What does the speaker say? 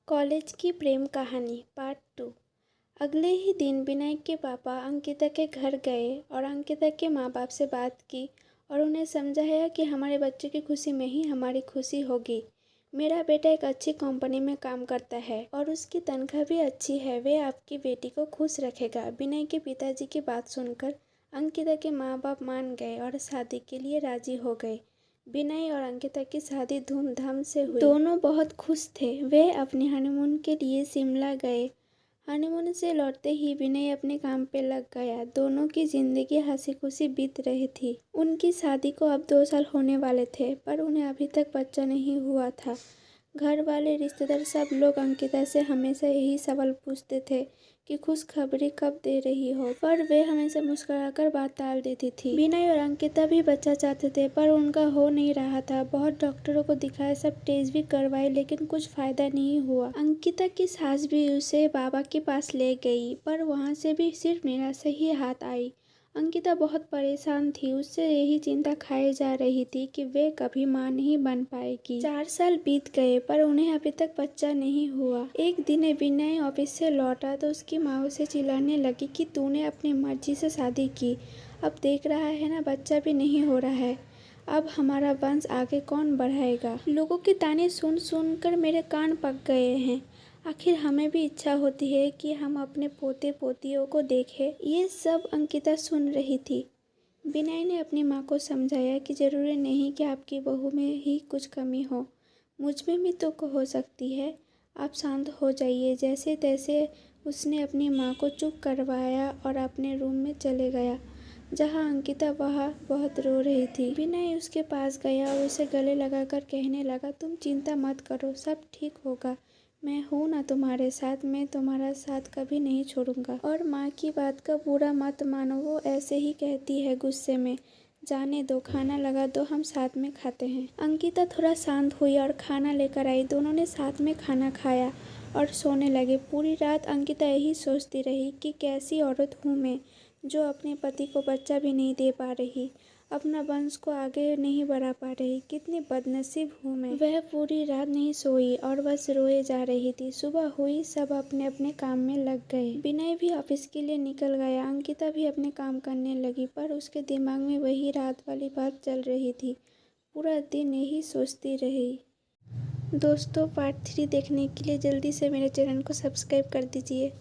College की प्रेम कहानी part 2। अगले ही दिन विनय के पापा अंकिता के घर गए और अंकिता के माँ बाप से बात की और उन्हें समझाया कि हमारे बच्चे की खुशी में ही हमारी खुशी होगी। मेरा बेटा एक अच्छी कंपनी में काम करता है और उसकी तनख्वाह भी अच्छी है। वे आपकी बेटी को खुश रखेगा। विनय के पिताजी की बात सुनकर अंकिता के माँ बाप मान गए और शादी के लिए राजी हो गए। विनय और अंकिता की शादी धूमधाम से हुई। दोनों बहुत खुश थे। वे अपने हनीमून के लिए शिमला गए। हनीमून से लौटते ही विनय अपने काम पे लग गया। दोनों की जिंदगी हंसी खुशी बीत रही थी। उनकी शादी को अब 2 साल होने वाले थे, पर उन्हें अभी तक बच्चा नहीं हुआ था। घर वाले, रिश्तेदार, सब लोग अंकिता से हमेशा यही सवाल पूछते थे कि खुशखबरी कब दे रही हो, पर वे हमेशा मुस्कुराकर बात टाल देती थी। विनय और अंकिता भी बच्चा चाहते थे, पर उनका हो नहीं रहा था। बहुत डॉक्टरों को दिखाए, सब टेस्ट भी करवाए, लेकिन कुछ फायदा नहीं हुआ। अंकिता की सास भी उसे बाबा के पास ले गई, पर वहाँ से भी सिर्फ निराशा ही हाथ आई। अंकिता बहुत परेशान थी। उससे यही चिंता खाई जा रही थी कि वे कभी मां नहीं बन पाएगी। 4 साल बीत गए, पर उन्हें अभी तक बच्चा नहीं हुआ। एक दिन विनय ऑफिस से लौटा तो उसकी माँ उसे चिल्लाने लगी कि तूने अपनी मर्जी से शादी की, अब देख रहा है ना, बच्चा भी नहीं हो रहा है। अब हमारा वंश आगे कौन बढ़ाएगा? लोगों के ताने सुन सुन कर मेरे कान पक गए हैं। आखिर हमें भी इच्छा होती है कि हम अपने पोते पोतियों को देखें। ये सब अंकिता सुन रही थी। विनय ने अपनी माँ को समझाया कि जरूरी नहीं कि आपकी बहू में ही कुछ कमी हो, मुझ में भी तो हो सकती है। आप शांत हो जाइए। जैसे तैसे उसने अपनी माँ को चुप करवाया और अपने रूम में चले गया, जहाँ अंकिता वहाँ बहुत रो रही थी। विनय उसके पास गया और उसे गले लगाकर कहने लगा, तुम चिंता मत करो, सब ठीक होगा। मैं हूँ ना तुम्हारे साथ, मैं तुम्हारा साथ कभी नहीं छोड़ूंगा। और माँ की बात का बुरा मत मानो, वो ऐसे ही कहती है गुस्से में। जाने दो, खाना लगा दो, हम साथ में खाते हैं। अंकिता थोड़ा शांत हुई और खाना लेकर आई। दोनों ने साथ में खाना खाया और सोने लगे। पूरी रात अंकिता यही सोचती रही कि कैसी औरत हूँ मैं, जो अपने पति को बच्चा भी नहीं दे पा रही, अपना वंश को आगे नहीं बढ़ा पा रही। कितनी बदनसीब हूँ मैं। वह पूरी रात नहीं सोई और बस रोए जा रही थी। सुबह हुई, सब अपने अपने काम में लग गए। विनय भी ऑफिस के लिए निकल गया। अंकिता भी अपने काम करने लगी, पर उसके दिमाग में वही रात वाली बात चल रही थी। पूरा दिन यही सोचती रही। दोस्तों, पार्ट 3 देखने के लिए जल्दी से मेरे चैनल को सब्सक्राइब कर दीजिए।